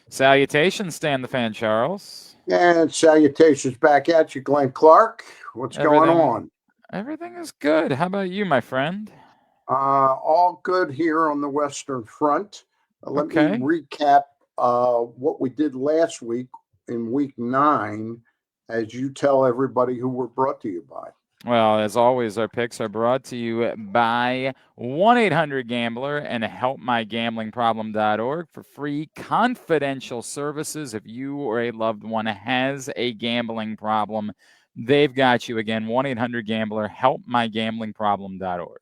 Salutations, Stan the Fan Charles. And salutations back at you, Glenn Clark. What's going Everything on? everything is good. How about you, my friend? All good here on the Western Front. Let me Okay. recap what we did last week in week 9 as you tell everybody who we're brought to you by. Well, as always, our picks are brought to you by 1-800-GAMBLER and helpmygamblingproblem.org for free confidential services. If you or a loved one has a gambling problem, they've got you. Again, 1-800-GAMBLER, helpmygamblingproblem.org.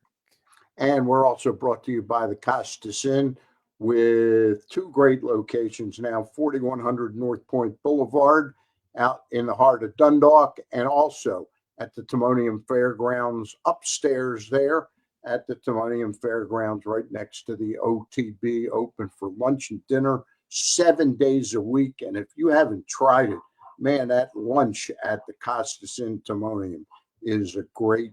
And we're also brought to you by the Costas Inn with two great locations now 4100 North Point Boulevard out in the heart of Dundalk, and also at the Timonium Fairgrounds upstairs there at the Timonium Fairgrounds, right next to the OTB, open for lunch and dinner 7 days a week. And if you haven't tried it, man, that lunch at the Costas Inn Timonium is a great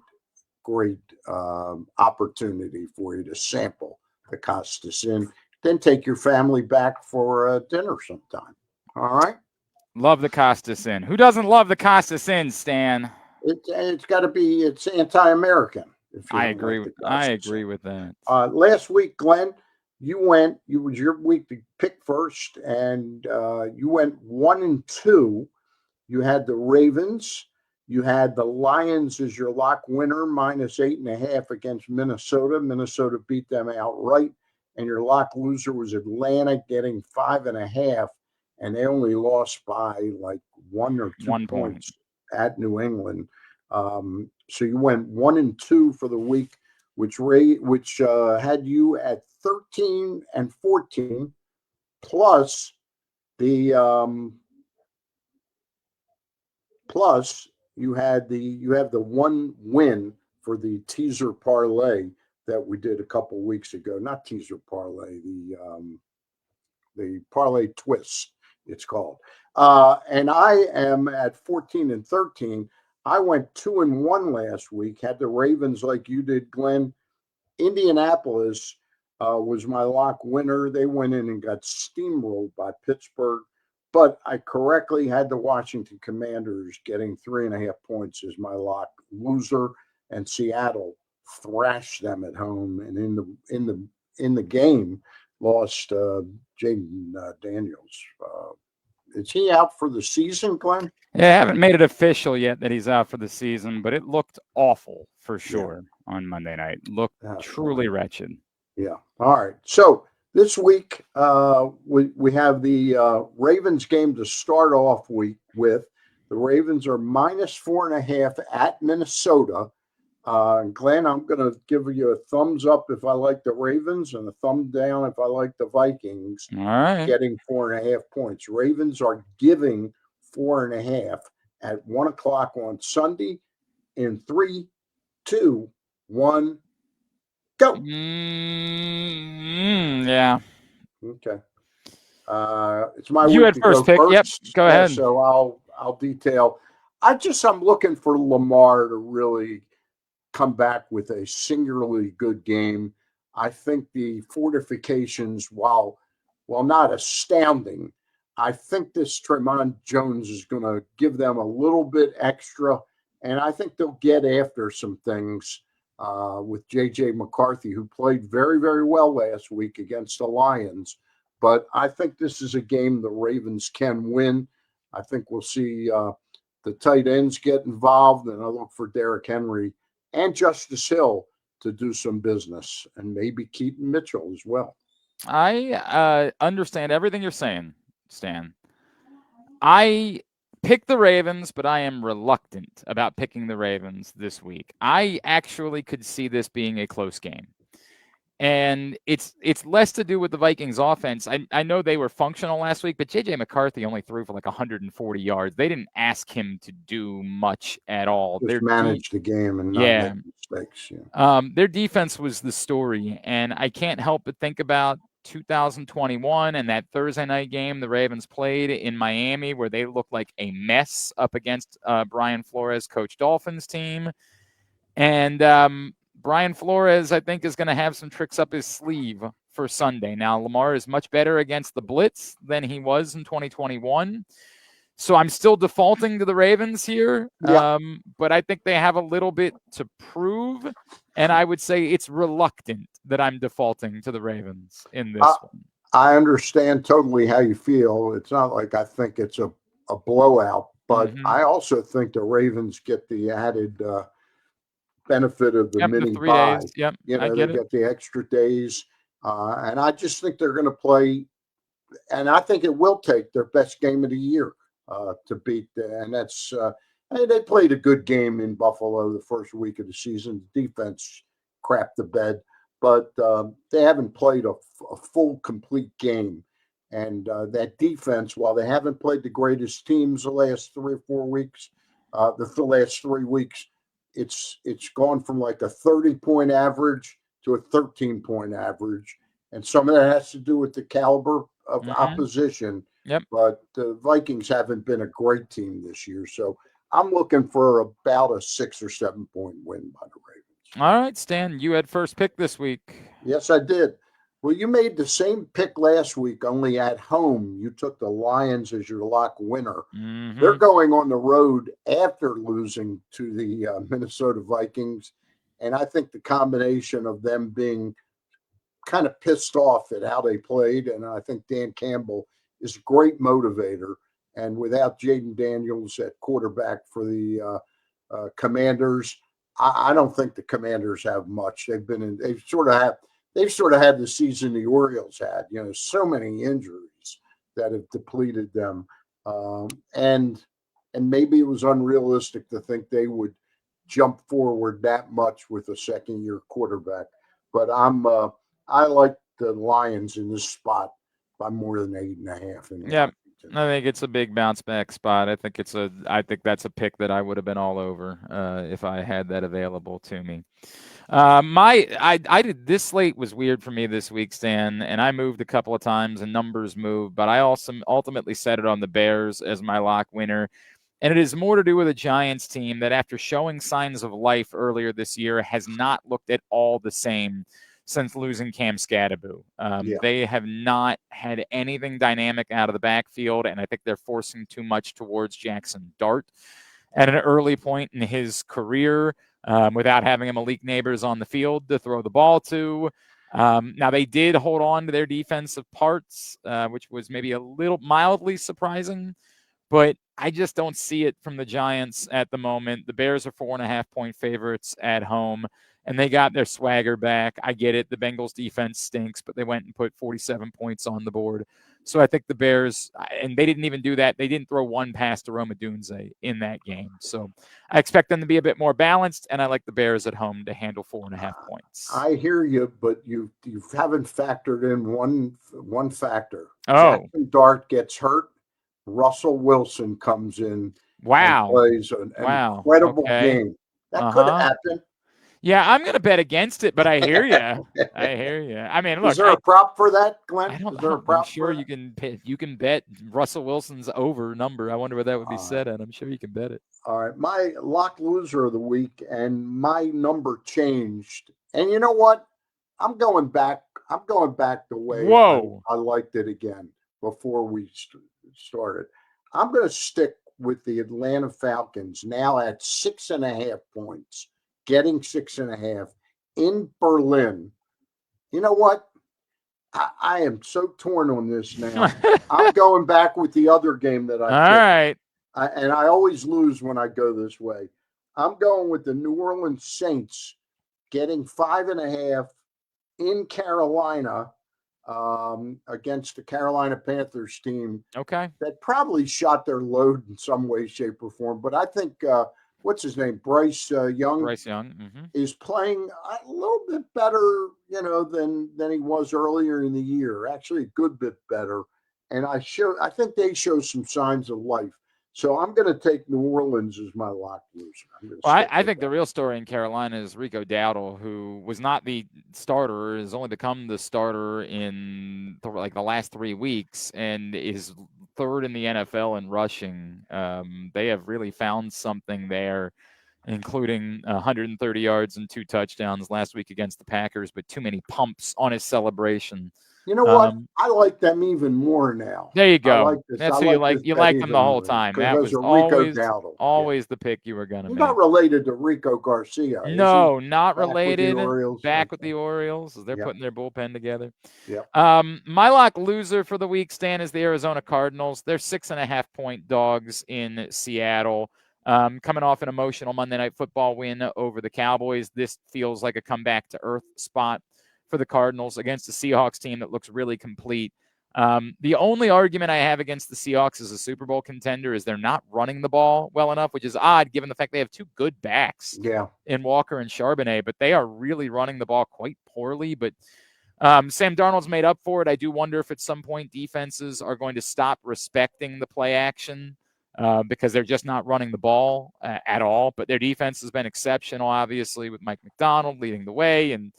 opportunity for you to sample the Costas Inn. Then take your family back for dinner sometime. All right. Love the Costas Inn. Who doesn't love the Costas Inn, Stan? It's got to be, it's anti-American if you I don't like agree. the I Costas agree Inn. with that. Last week, Glenn, you was your week to pick first, and you went 1-2. You had the Ravens. You had the Lions as your lock winner, -8.5 against Minnesota. Minnesota beat them outright. And your lock loser was Atlanta getting 5.5. And they only lost by like 1 or 2 1 point. points at New England. So you went 1-2 for the week, which had you at 13-14, plus the plus you have the one win for the teaser parlay that we did a couple weeks ago. Not teaser parlay, the parlay twist, it's called. And I am at 14-13. I went 2-1 last week. Had the Ravens like you did, Glenn. Indianapolis was my lock winner. They went in and got steamrolled by Pittsburgh, but I correctly had the Washington Commanders getting 3.5 points as my lock loser, and Seattle thrashed them at home. And in the game, lost Jaden Daniels. Is he out for the season, Glenn? Yeah, I haven't made it official yet that he's out for the season, but it looked awful for Yeah. sure on Monday night. Looked Well, truly wretched. yeah. All right. So this week we have the Ravens game to start off week with. The Ravens are -4.5 at Minnesota. Glenn, I'm going to give you a thumbs up if I like the Ravens and a thumb down if I like the Vikings All right. getting 4.5 points. Ravens are giving 4.5 at 1 o'clock on Sunday. In 3, 2, 1, go. Yeah. Okay. It's my You week had to first go pick. Yep. first. Go Yeah, ahead. so I'll detail. I'm looking for Lamar to really come back with a singularly good game. I think the fortifications, while not astounding, I think this Tremont Jones is going to give them a little bit extra, and I think they'll get after some things with J.J. McCarthy, who played very, very well last week against the Lions. But I think this is a game the Ravens can win. I think we'll see the tight ends get involved, and I look for Derrick Henry and Justice Hill to do some business, and maybe Keaton Mitchell as well. I understand everything you're saying, Stan. I picked the Ravens, but I am reluctant about picking the Ravens this week. I actually could see this being a close game. And it's less to do with the Vikings offense. I know they were functional last week, but J.J. McCarthy only threw for like 140 yards. They didn't ask him to do much at all. Just manage the game and not Yeah, make mistakes. Yeah. their defense was the story, and I can't help but think about 2021 and that Thursday night game the Ravens played in Miami, where they looked like a mess up against Brian Flores' coach Dolphins team. And Brian Flores, I think, is going to have some tricks up his sleeve for Sunday. Now, Lamar is much better against the blitz than he was in 2021. So I'm still defaulting to the Ravens here, Yeah, but I think they have a little bit to prove, and I would say it's reluctant that I'm defaulting to the Ravens in I, this one. I understand totally how you feel. It's not like I think it's a blowout, but Mm-hmm. I also think the Ravens get the added benefit of the Yep, the mini 3 days. bye. Yep, You I know, they get it. get the extra days. And I just think they're going to play, and I think it will take their best game of the year to beat. And that's, they played a good game in Buffalo the first week of the season. The defense crapped the bed, but they haven't played a full, complete game. And that defense, while they haven't played the greatest teams the last 3 or 4 weeks, the last 3 weeks, it's gone from like a 30-point average to a 13-point average, and some of that has to do with the caliber of Mm-hmm. opposition. Yep. But the Vikings haven't been a great team this year, so I'm looking for about a 6 or 7 point win by the Ravens. All right, Stan, you had first pick this week. Yes, I did. Well, you made the same pick last week, only at home. You took the Lions as your lock winner. They're Mm-hmm. going on the road after losing to the Minnesota Vikings. And I think the combination of them being kind of pissed off at how they played, and I think Dan Campbell is a great motivator. And without Jaden Daniels at quarterback for the Commanders, I don't think the Commanders have much. They've sort of had the season the Orioles had. You know, so many injuries that have depleted them, and maybe it was unrealistic to think they would jump forward that much with a second year quarterback. But I like the Lions in this spot by more than 8.5 in Yep. Washington. I think it's a big bounce back spot. I think that's a pick that I would have been all over if I had that available to me. I did this slate was weird for me this week, Stan, and I moved a couple of times and numbers moved, but I also ultimately set it on the Bears as my lock winner. And it is more to do with a Giants team that, after showing signs of life earlier this year, has not looked at all the same since losing Cam Scadaboo. Yeah. They have not had anything dynamic out of the backfield, and I think they're forcing too much towards Jackson Dart at an early point in his career without having a Malik Neighbors on the field to throw the ball to. Now, they did hold on to their defensive parts, which was maybe a little mildly surprising, but I just don't see it from the Giants at the moment. The Bears are 4.5-point favorites at home, and they got their swagger back. I get it. The Bengals defense stinks, but they went and put 47 points on the board. So I think the Bears, and they didn't even do that. They didn't throw one pass to Roma Dunze in that game. So I expect them to be a bit more balanced, and I like the Bears at home to handle 4.5 points. I hear you, but you haven't factored in one factor. Oh, Jackson Dart gets hurt. Russell Wilson comes in and wow. plays an Wow. incredible Okay. game. That Uh could huh. happen. Yeah, I'm gonna bet against it, but I hear you. I hear you. I mean, Is look, there a prop for that, Glenn? Is I there a don't. I'm prop sure for you that? can. You can bet Russell Wilson's over number. I wonder what that would be All right. set at. I'm sure you can bet it. All right. My lock loser of the week and my number changed. And you know what? I'm going back. I'm going back the way Whoa! I liked it again before we started. I'm going to stick with the Atlanta Falcons now at 6.5 points, getting 6.5 in Berlin. You know what? I am so torn on this now. I'm going back with the other game that I All picked. right. And I always lose when I go this way. I'm going with the New Orleans Saints getting 5.5 in Carolina against the Carolina Panthers team Okay. that probably shot their load in some way, shape, or form. But I think what's his name, Bryce Young, Bryce Young. Mm-hmm. is playing a little bit better, than he was earlier in the year. Actually, a good bit better. And I think they show some signs of life. So I'm going to take New Orleans as my lock loser. I'm going to Well, stick I with think the that. real story in Carolina is Rico Dowdle, who was not the starter, has only become the starter in the last 3 weeks, and is third in the NFL in rushing. They have really found something there. including 130 yards and 2 touchdowns last week against the Packers, but too many pumps on his celebration. You know what? I like them even more now. There you I go. like this. I That's who you like like. this You bet liked them the even whole more time. That because was of Rico always Dowdle. Yeah. always the pick you were going to He's make. not related to Rico Garcia, is he? No, not Back with the related. Orioles. Back with Okay. the Orioles. They're Yep. putting their bullpen together. Yep. My lock loser for the week, Stan, is the Arizona Cardinals. They're 6.5-point dogs in Seattle. Coming off an emotional Monday Night Football win over the Cowboys, this feels like a comeback to earth spot for the Cardinals against a Seahawks team that looks really complete. The only argument I have against the Seahawks as a Super Bowl contender is they're not running the ball well enough, which is odd given the fact they have two good backs Yeah. in Walker and Charbonnet, but they are really running the ball quite poorly. But Sam Darnold's made up for it. I do wonder if at some point defenses are going to stop respecting the play action because they're just not running the ball at all. But their defense has been exceptional, obviously, with Mike McDonald leading the way, and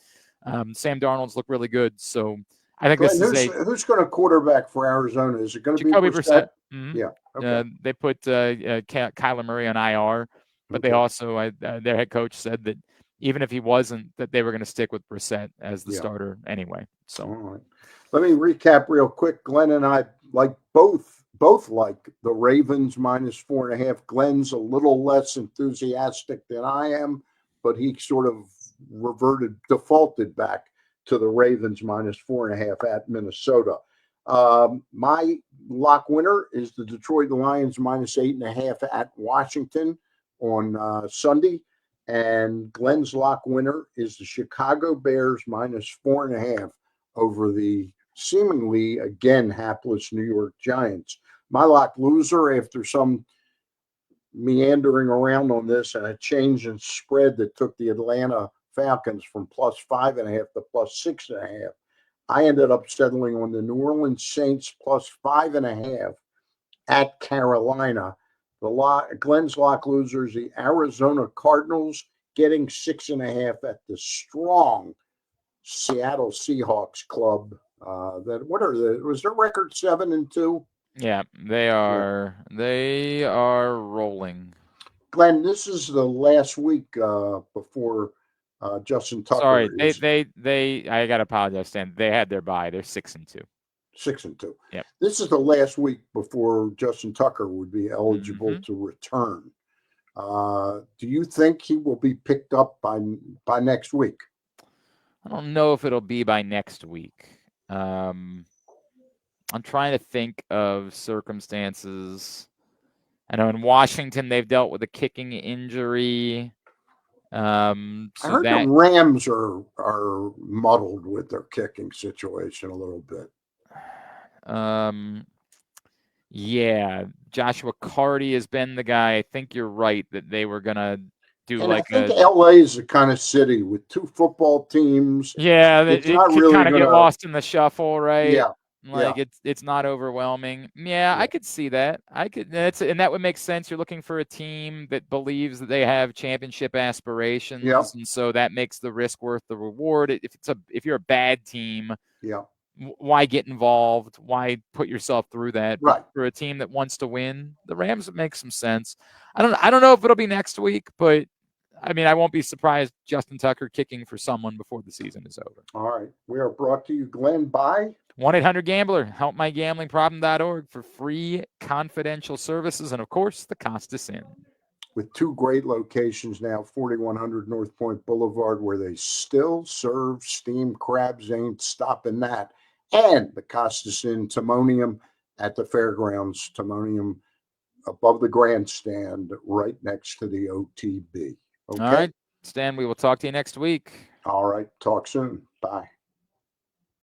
Sam Darnold's looked really good. So I think Glenn, this is a who's going to quarterback for Arizona? Is it going to be Jacoby Brissett? Brissett. Mm-hmm. Yeah. Okay. They put Kyler Murray on IR, but they Okay. also their head coach said that even if he wasn't, that they were going to stick with Brissett as the Yeah. starter anyway. So, all right. Let me recap real quick. Glenn and I like both like the Ravens -4.5. Glenn's a little less enthusiastic than I am, but he sort of defaulted back to the Ravens -4.5 at Minnesota. My lock winner is the Detroit Lions -8.5 at Washington on Sunday. And Glenn's lock winner is the Chicago Bears -4.5 over the seemingly again hapless New York Giants. My lock loser, after some meandering around on this and a change in spread that took the Atlanta Falcons from +5.5 to +6.5, I ended up settling on the New Orleans Saints +5.5 at Carolina. Glenn's lock losers, the Arizona Cardinals, getting 6.5 at the strong Seattle Seahawks club. Was their record 7-2? yeah, they Yeah. are they are rolling. Glenn, this is the last week before Justin Sorry, Tucker is I got to apologize, Stan. They had their bye. They're 6-2. 6-2. Yep. This is the last week before Justin Tucker would be eligible Mm-hmm. to return. Do you think he will be picked up by next week? I don't know if it'll be by next week. I'm trying to think of circumstances. I know in Washington they've dealt with a kicking injury. I So heard the that Rams are muddled with their kicking situation a little bit. um yeah, Joshua Carty has been the guy. I think you're right that they were gonna do And I like think a LA is the kind of city with two football teams. yeah, It's it not could really kind of going get to, lost in the shuffle, right? yeah, yeah, Like it's not overwhelming. Yeah, yeah, I could see that. And that would make sense. You're looking for a team that believes that they have championship yeah, aspirations, and so that makes the risk worth the reward. If you're a bad team, yeah. why get involved? Why put yourself through that? But Right. for a team that wants to win, the Rams would make some sense. I don't know if it'll be next week, but I mean, I won't be surprised Justin Tucker kicking for someone before the season is over. All right. We are brought to you, Glenn, by 1-800-GAMBLER, helpmygamblingproblem.org for free confidential services, and of course, the Costas Inn. with two great locations now, 4100 North Point Boulevard, where they still serve steamed crabs, ain't stopping that. And the Costas Inn Timonium at the fairgrounds, Timonium above the grandstand, right next to the OTB. All Okay. right, Stan, we will talk to you next week. All right. Talk soon. Bye.